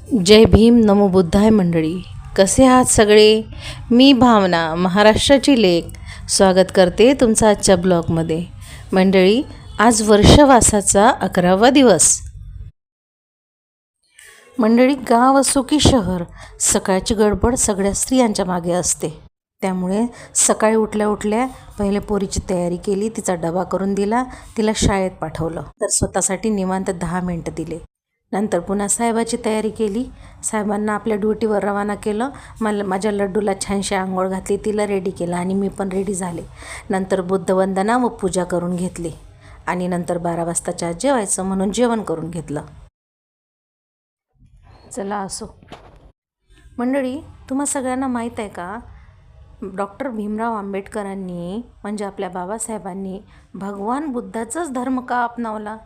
जय भीम नमो बुद्धाय मंडळी. कसे आहात सगळे? मी भावना, महाराष्ट्राची लेक, स्वागत करते तुमचा आजच्या ब्लॉगमध्ये. मंडळी, आज वर्षवासाचा 11वा दिवस. मंडळी, गाव असो की शहर, सकाळची गडबड सगळ्या स्त्रियांच्या मागे असते. त्यामुळे सकाळी उठल्या उठल्या पहिले पोरीची तयारी केली, तिचा डबा करून दिला, तिला शाळेत पाठवलं, तर स्वतःसाठी निवांत 10 मिनटं दिले. नंतर पुन्हा साहेबाची तयारी केली, साहेबांना आपल्या ड्युटीवर रवाना केलं. माझ्या लड्डूला छानशी आंघोळ घातली, तिला रेडी केलं आणि मी पण रेडी झाले. नंतर बुद्धवंदना व पूजा करून घेतली आणि नंतर 12 वाजताच्या जेवायचं म्हणून जेवण करून घेतलं. चला असो. मंडळी, तुम्हा सगळ्यांना माहीत आहे का, डॉक्टर भीमराव आंबेडकरांनी म्हणजे आपल्या बाबासाहेबांनी भगवान बुद्धाचाच धर्म का अपनावला?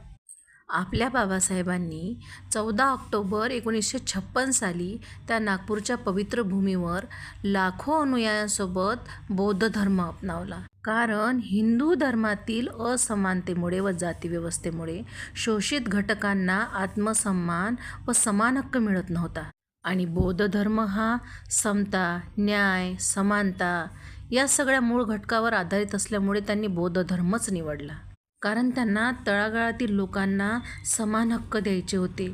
आपल्या बाबासाहेबांनी 14 ऑक्टोबर 1956 साली त्या नागपूरच्या पवित्र भूमीवर लाखो अनुयायांसोबत बौद्ध धर्म अपनावला. कारण हिंदू धर्मातील असमानतेमुळे व जातीव्यवस्थेमुळे शोषित घटकांना आत्मसन्मान व समान हक्क मिळत नव्हता. आणि बौद्ध धर्म हा समता, न्याय, समानता या सगळ्या मूळ घटकावर आधारित असल्यामुळे त्यांनी बौद्ध धर्मच निवडला. कारण त्यांना तळागाळातील लोकांना समान हक्क द्यायचे होते.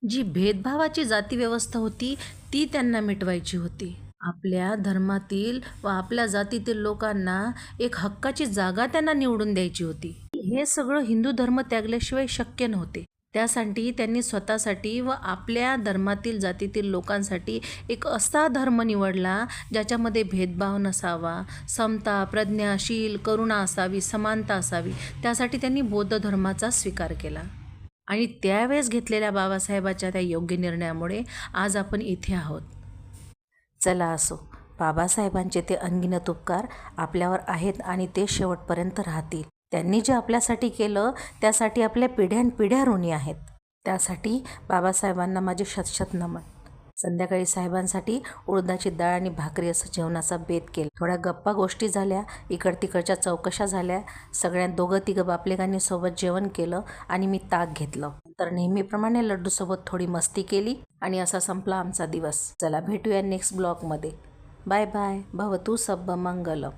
जी भेदभावाची जातीव्यवस्था होती ती त्यांना मिटवायची होती. आपल्या धर्मातील व आपल्या जातीतील लोकांना एक हक्काची जागा त्यांना निवडून द्यायची होती. हे सगळं हिंदू धर्म त्यागल्याशिवाय शक्य नव्हते. त्यासाठी त्यांनी स्वतःसाठी व आपल्या धर्मातील जातीतील लोकांसाठी एक असा धर्म निवडला ज्याच्यामध्ये भेदभाव नसावा, समता, प्रज्ञा, शील, करुणा असावी, समानता असावी. त्यासाठी त्यांनी बौद्ध धर्माचा स्वीकार केला. आणि त्यावेळेस घेतलेल्या बाबासाहेबाच्या त्या योग्य निर्णयामुळे आज आपण इथे आहोत. चला असो, बाबासाहेबांचे ते अनगिनत उपकार आपल्यावर आहेत आणि ते शेवटपर्यंत राहतील. त्यांनी जे आपल्यासाठी केलं त्यासाठी आपल्या पिढ्यानपिढ्या ऋणी आहेत. त्यासाठी बाबासाहेबांना माझे शतशत नमन. संध्याकाळी साहेबांसाठी उडदाची डाळ आणि भाकरी असं जेवणाचा बेत केला. थोड्या गप्पा गोष्टी झाल्या, इकड तिकडच्या चौकशा झाल्या. सगळ्यांत 2-3 बापलेकांनी सोबत जेवण केलं आणि मी ताक घेतलं. तर नेहमीप्रमाणे लड्डूसोबत थोडी मस्ती केली आणि असा संपला आमचा दिवस. चला भेटूया नेक्स्ट ब्लॉगमध्ये. Bye bye. भवतु सब्ब मंगलम.